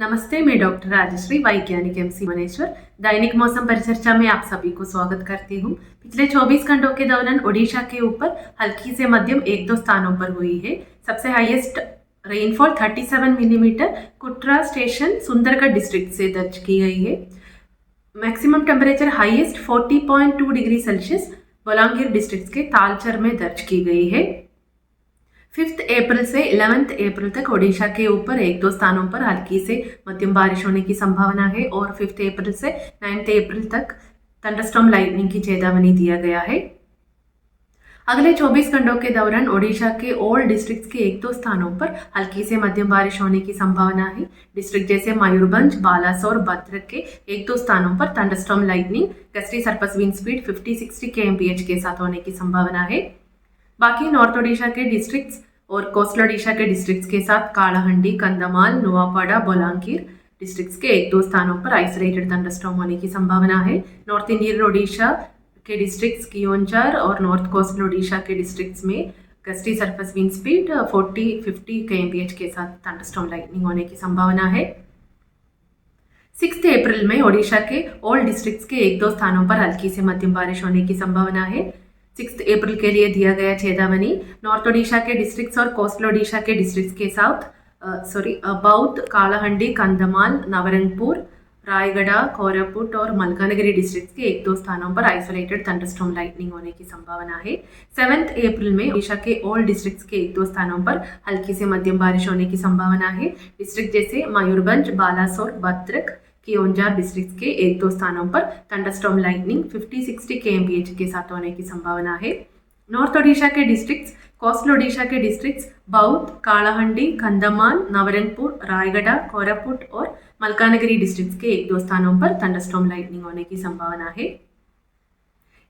नमस्ते, मैं डॉक्टर राजश्री, वैज्ञानिक एमसी मनेश्वर। दैनिक मौसम परिचर्चा में आप सभी को स्वागत करती हूँ। पिछले 24 घंटों के दौरान ओडिशा के ऊपर हल्की से मध्यम एक दो स्थानों पर हुई है। सबसे highest rainfall 37 millimetre Kutra station Sundargarh district से दर्ज की गई है। Maximum temperature highest 40.2 degree Celsius Balangir district के तालचर में दर्ज की गई है। 5 अप्रैल से 11 अप्रैल तक ओडिशा के ऊपर एक दो स्थानों पर हल्की से मध्यम बारिश होने की संभावना है और 5 अप्रैल से 9 अप्रैल तक थंडरस्टॉर्म लाइटनिंग की चेतावनी दिया गया है। अगले 24 घंटों के दौरान ओडिशा के ऑल डिस्ट्रिक्ट्स के एक दो स्थानों पर हल्की से मध्यम बारिश होने की संभावना है। डिस्ट्रिक्ट जैसे मयूरभंज, बालासोर, भद्रक के एक दो स्थानों पर thunderstorm lightning, gusty surface wind speed 50-60 kmph के साथ होने की संभावना है। बाकी नॉर्थ ओडिशा के डिस्ट्रिक्ट्स और कोस्टल ओडिशा के डिस्ट्रिक्ट्स के साथ कालाहंडी, कंधमाल, नुआपाड़ा, बलांगीर डिस्ट्रिक्ट्स के एक दो स्थानों पर आइसोलेटेड थंडरस्टॉर्म होने की संभावना है। नॉर्थ इंडियन ओडिशा के डिस्ट्रिक्ट्स कियोंझर और नॉर्थ कोस्टल ओडिशा के डिस्ट्रिक्ट्स में gusty surface wind speed 40-50 kmph के साथ थंडरस्टॉर्म लाइटनिंग होने की संभावना है। 6 अप्रैल में ओडिशा के ऑल डिस्ट्रिक्ट्स के एक दो स्थानों पर हल्की से मध्यम बारिश होने की संभावना है। 6 अप्रैल के लिए दिया गया चेतावनी नॉर्थ ओडिशा के डिस्ट्रिक्ट्स और कोस्टल ओडिशा के डिस्ट्रिक्ट्स के साथ बौद्ध, कालाहंडी, कंधमाल, नवरंगपुर, रायगढ़, कोरापुट और मलकानगिरी डिस्ट्रिक्ट्स के एक दो स्थानों पर आइसोलेटेड थंडरस्टॉर्म लाइटनिंग होने की संभावना है। 7 अप्रैल में ओडिशा के ऑल डिस्ट्रिक्ट्स के एक दो स्थानों पर हल्की से मध्यम बारिश होने की संभावना है। डिस्ट्रिक्ट जैसे मयूरभंज, बालासोर, भद्रक, कियोंझर डिस्ट्रिक्ट्स के एक दो स्थानों पर थंडरस्टॉर्म लाइटनिंग 50-60 kmph के साथ होने की संभावना है। नॉर्थ ओडिशा के डिस्ट्रिक्ट्स, कोस्टल ओडिशा के डिस्ट्रिक्ट्स बौद्ध, कालाहंडी, कंधमाल, नवरंगपुर, रायगढ़, कोरापुट और मलकानगिरी डिस्ट्रिक्ट्स के एक दो स्थानों पर थंडरस्टॉर्म लाइटनिंग होने की संभावना है।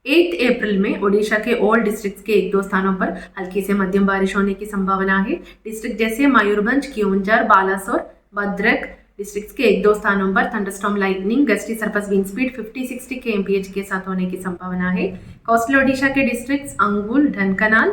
8 अप्रैल में ओडिशा के ऑल डिस्ट्रिक्ट्स के एक दो स्थानों पर हल्की से मध्यम बारिश होने की संभावना है। डिस्ट्रिक्ट जैसे मयूरभंज, कियोंझर, बालासोर, भद्रक डिस्ट्रिक्ट्स के एक दो स्थानों पर thunderstorm lightning, gusty surface wind speed 50-60 kmph के साथ होने की संभावना है। कोस्टल ओडिशा के डिस्ट्रिक्ट्स अंगुल, ढनकनाल,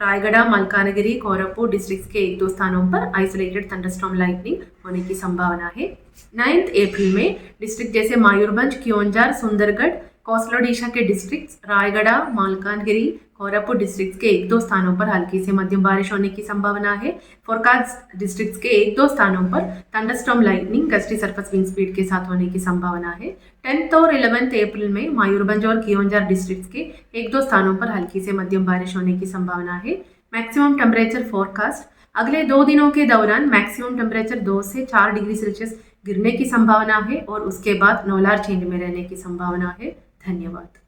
रायगढ़, मलकानगिरी, कोरापुट डिस्ट्रिक्ट्स के एक दो स्थानों पर आइसोलेटेड थंडरस्टॉर्म लाइटनिंग होने की संभावना है। 9 अप्रैल में डिस्ट्रिक्ट जैसे मयूरभंज, कियोंझर, सुंदरगढ़, कोस्टल ओडिशा के डिस्ट्रिक्ट्स रायगढ़, मलकानगिरी, कोरापुट डिस्ट्रिक्ट्स के एक दो स्थानों पर हल्की से मध्यम बारिश होने की संभावना है। फोरकास्ट डिस्ट्रिक्ट्स के एक दो स्थानों पर thunderstorm lightning, gusty surface wind speed के साथ होने की संभावना है। 10 और 11 अप्रैल में मयूरभंज और कियोंझर डिस्ट्रिक्ट्स के एक दो स्थानों पर हल्की से मध्यम बारिश होने की संभावना है। मैक्सिमम टेम्परेचर फोरकास्ट अगले 2 दिनों के दौरान मैक्सिमम टेम्परेचर 2 से 4 डिग्री सेल्सियस गिरने की संभावना है और उसके बाद नोलार चेंज में रहने की संभावना है। धन्यवाद।